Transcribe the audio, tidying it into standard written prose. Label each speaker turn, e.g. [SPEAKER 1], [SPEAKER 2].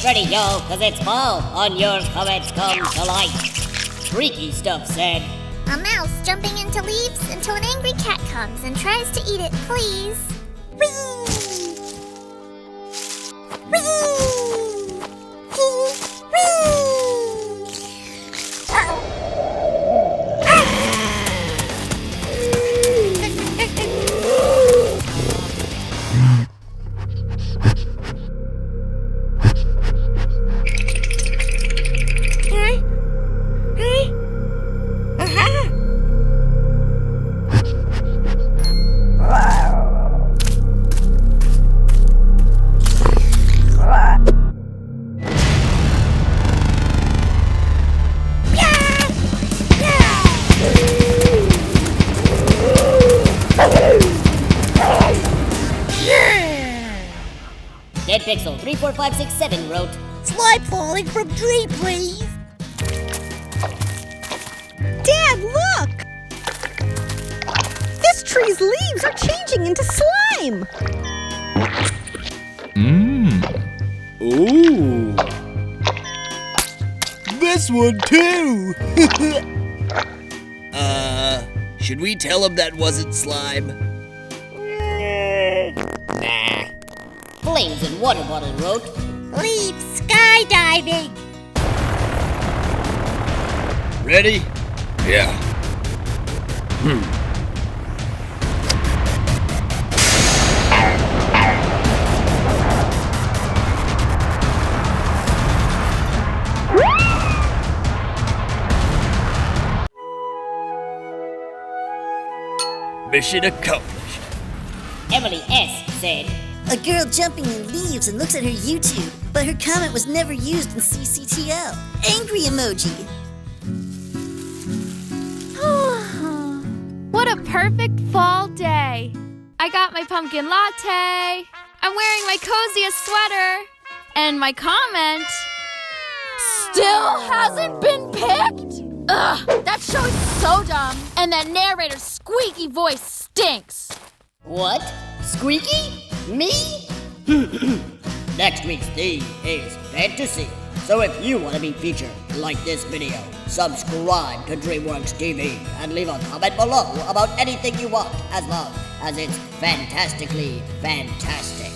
[SPEAKER 1] ready, y'all, cause it's fall. On yours, comments come to life. Freaky stuff said.
[SPEAKER 2] A mouse jumping into leaves until an angry cat comes and tries to eat it, please. Whee! Whee! Whee!
[SPEAKER 1] Pixel 34567 wrote,
[SPEAKER 3] Slide falling from tree, please. Dad, look! This tree's leaves are changing into slime.
[SPEAKER 4] Ooh. This one too. Should we tell him that wasn't slime?
[SPEAKER 1] Nah. Flames and Water Bottle wrote,
[SPEAKER 3] Leave skydiving.
[SPEAKER 4] Ready? Yeah. Mission accomplished.
[SPEAKER 1] Emily S. said,
[SPEAKER 5] A girl jumping in leaves and looks at her YouTube, but her comment was never used in CCTL. Angry emoji.
[SPEAKER 6] What a perfect fall day. I got my pumpkin latte. I'm wearing my coziest sweater. And my comment still hasn't been picked? Ugh, that show is so dumb. And that narrator's squeaky voice stinks.
[SPEAKER 1] What? Squeaky? Me? Next week's theme is fantasy. So if you want to be featured, like this video, subscribe to DreamWorks TV, and leave a comment below about anything you want, as long as it's fantastically fantastic.